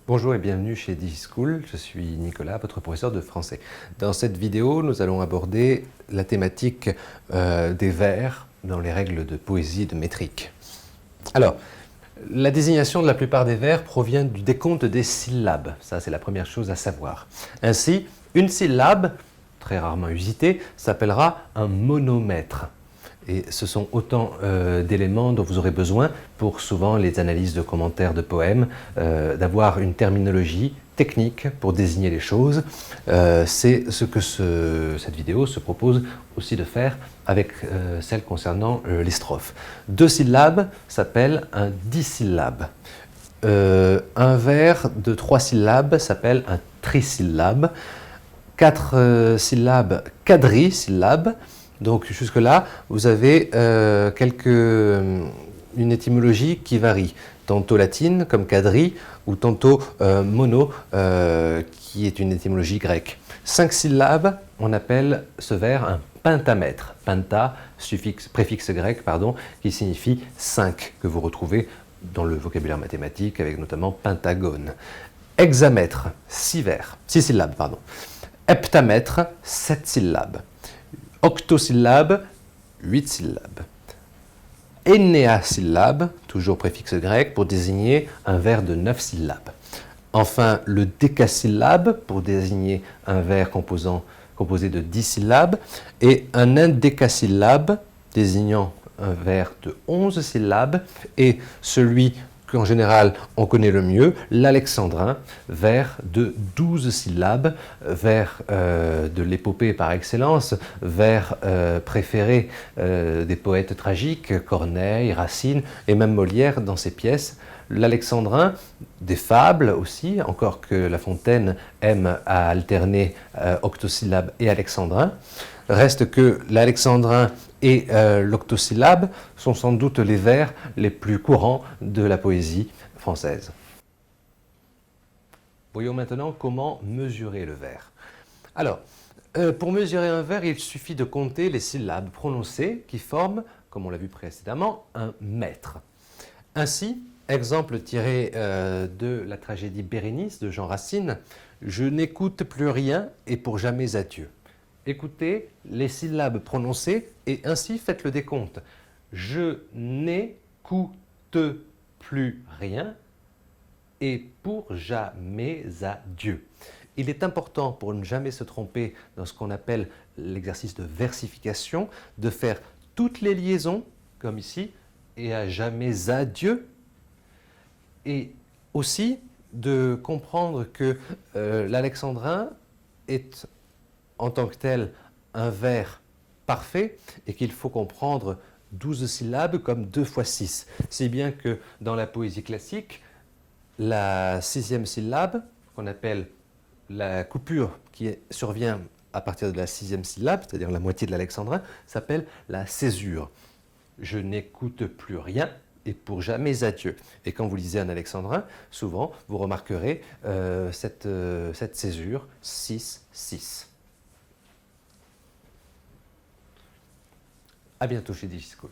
Bonjour et bienvenue chez DigiSchool, je suis Nicolas, votre professeur de français. Dans cette vidéo, nous allons aborder la thématique des vers dans les règles de poésie et de métrique. Alors, la désignation de la plupart des vers provient du décompte des syllabes, ça c'est la première chose à savoir. Ainsi, une syllabe, très rarement usitée, s'appellera un monomètre. Et ce sont autant d'éléments dont vous aurez besoin pour souvent les analyses de commentaires de poèmes, d'avoir une terminologie technique pour désigner les choses. C'est ce que cette vidéo se propose aussi de faire avec celle concernant les strophes. 2 syllabes s'appelle un dissyllabe. Un vers de 3 syllabes s'appelle un trisyllabe. 4 syllabes, quadrisyllabe. Donc jusque-là, vous avez une étymologie qui varie, tantôt latine comme quadri, ou tantôt mono, qui est une étymologie grecque. 5 syllabes, on appelle ce vers un pentamètre. Penta, préfixe grec, qui signifie 5, que vous retrouvez dans le vocabulaire mathématique, avec notamment pentagone. Hexamètre, 6 syllabes. Heptamètre, 7 syllabes. Octosyllabe, 8 syllabes. Énéasyllabe, toujours préfixe grec, pour désigner un vers de 9 syllabes. Enfin, le décasyllabe, pour désigner un vers composé de 10 syllabes. Et un indécasyllabe, désignant un vers de 11 syllabes. Et celui qu'en général on connaît le mieux, l'alexandrin, vers de 12 syllabes, vers de l'épopée par excellence, vers préféré des poètes tragiques, Corneille, Racine et même Molière dans ses pièces. L'alexandrin, des fables aussi, encore que La Fontaine aime à alterner octosyllabe et alexandrin. Reste que l'alexandrin et l'octosyllabe sont sans doute les vers les plus courants de la poésie française. Voyons maintenant comment mesurer le vers. Alors, pour mesurer un vers, il suffit de compter les syllabes prononcées qui forment, comme on l'a vu précédemment, un mètre. Ainsi, exemple tiré de la tragédie Bérénice de Jean Racine, « Je n'écoute plus rien et pour jamais adieu ». Écoutez les syllabes prononcées et ainsi faites le décompte. Je n'écoute plus rien et pour jamais adieu. Il est important, pour ne jamais se tromper dans ce qu'on appelle l'exercice de versification, de faire toutes les liaisons, comme ici, et à jamais adieu. Et aussi de comprendre que l'alexandrin est en tant que tel un vers parfait et qu'il faut comprendre 12 syllabes comme 2 fois 6. Si bien que dans la poésie classique, la 6e syllabe, qu'on appelle la coupure qui survient à partir de la 6e syllabe, c'est-à-dire la moitié de l'alexandrin, s'appelle la césure. Je n'écoute plus rien et pour jamais adieu. Et quand vous lisez un alexandrin, souvent vous remarquerez cette césure 6-6. À bientôt chez DigiSchool.